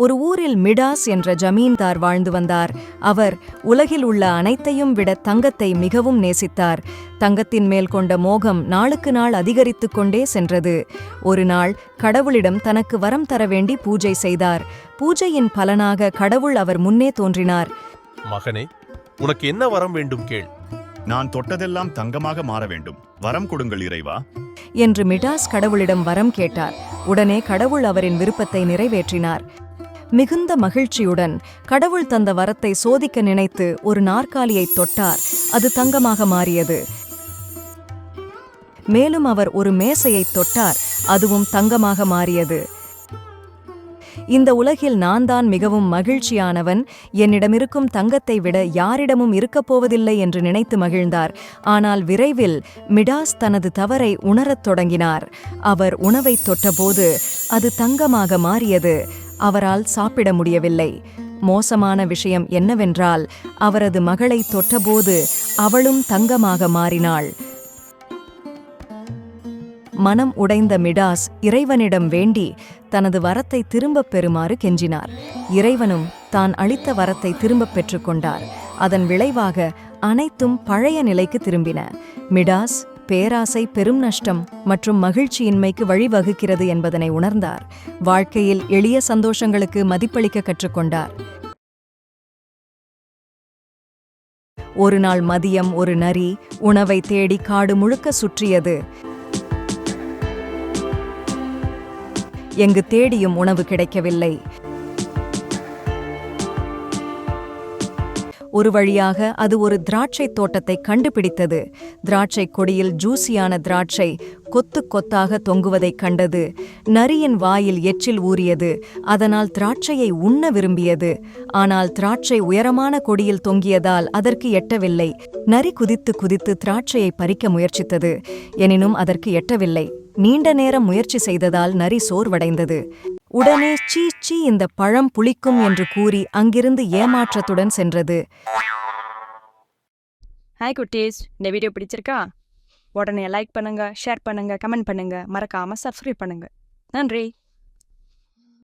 ஒரு ஊரில் மிடாஸ் என்ற ஜமீன்தார் வாழ்ந்து வந்தார். அவர் உலகில் உள்ள அனைத்தையும் விட தங்கத்தை மிகவும் நேசித்தார். தங்கத்தின் மேல் கொண்ட மோகம் நாளுக்கு நாள் அதிகரித்துக் கொண்டே சென்றது. ஒரு நாள் கடவுளிடம் தனக்கு வரம் தர வேண்டி பூஜை செய்தார். பூஜையின் பலனாக கடவுள் அவர் முன்னே தோன்றினார். மகனே, உனக்கு என்ன வரம் வேண்டும் கேள். நான் தொட்டதெல்லாம் தங்கமாக மாற வேண்டும். வரம் கொடுங்கள் இறைவா என்று மிடாஸ் கடவுளிடம் வரம் கேட்டார். உடனே கடவுள் அவரின் விருப்பத்தை நிறைவேற்றினார். மிகுந்த மகிழ்ச்சியுடன் கடவுள் தந்த வரத்தை சோதிக்க நினைத்து ஒரு நாற்காலியை தொட்டார். அது தங்கமாக மாறியது. மேலும் அவர் ஒரு மேசையை தொட்டார். அதுவும் தங்கமாக மாறியது. இந்த உலகில் நான் தான் மிகவும் மகிழ்ச்சியானவன், என்னிடமிருக்கும் தங்கத்தை விட யாரிடமும் இருக்கப் போவதில்லை என்று நினைத்து மகிழ்ந்தார். ஆனால் விரைவில் மிடாஸ் தனது தவறை உணரத் தொடங்கினார். அவர் உணவை தொட்டபோது அது தங்கமாக மாறியது. அவரால் சாப்பிட முடியவில்லை. மோசமான விஷயம் என்னவென்றால், அவரது மகளை தொட்டபோது அவளும் தங்கமாக மாறினாள். மனம் உடைந்த மிடாஸ் இறைவனிடம் வேண்டி தனது வரத்தை திரும்பப் பெறுமாறு கெஞ்சினார். இறைவனும் தான் அளித்த வரத்தை திரும்பப் பெற்றுக்கொண்டார். அதன் விளைவாக அனைத்தும் பழைய நிலைக்கு திரும்பின. மிடாஸ் பேராசை பெரும் நஷ்டம் மற்றும் மகிழ்ச்சியின்மைக்கு வழிவகுக்கிறது என்பதனை உணர்ந்தார். வாழ்க்கையில் எளிய சந்தோஷங்களுக்கு மதிப்பளிக்க கற்றுக்கொண்டார். ஒரு நாள் மதியம் ஒரு நரி உணவை தேடி காடு முழுக்க சுற்றியது. எங்கு தேடியும் உணவு கிடைக்கவில்லை. ஒரு வழியாக அது ஒரு திராட்சை தோட்டத்தை கண்டுபிடித்தது. திராட்சை கொடியில் ஜூசியான திராட்சை கொத்து கொத்தாக தொங்குவதைக் கண்டது. நரியின் வாயில் எச்சில் ஊறியது. அதனால் திராட்சையை உண்ண விரும்பியது. ஆனால் திராட்சை உயரமான கொடியில் தொங்கியதால் அதற்கு எட்டவில்லை. நரி குதித்து குதித்து திராட்சையை பறிக்க முயற்சித்தது. எனினும் அதற்கு எட்டவில்லை. நீண்ட நேரம் முயற்சி செய்ததால் நரி சோர்வடைந்தது. உடனே சீ சீ, இந்த பழம் புளிக்கும் என்று கூறி அங்கிருந்து ஏமாற்றத்துடன் சென்றது. ஹாய் குட்டீஸ், இந்த வீடியோ பிடிச்சிருக்கா? உடனே லைக் பண்ணுங்க, ஷேர் பண்ணுங்க, கமெண்ட் பண்ணுங்க, மறக்காம சப்ஸ்கிரைப் பண்ணுங்க. நன்றி.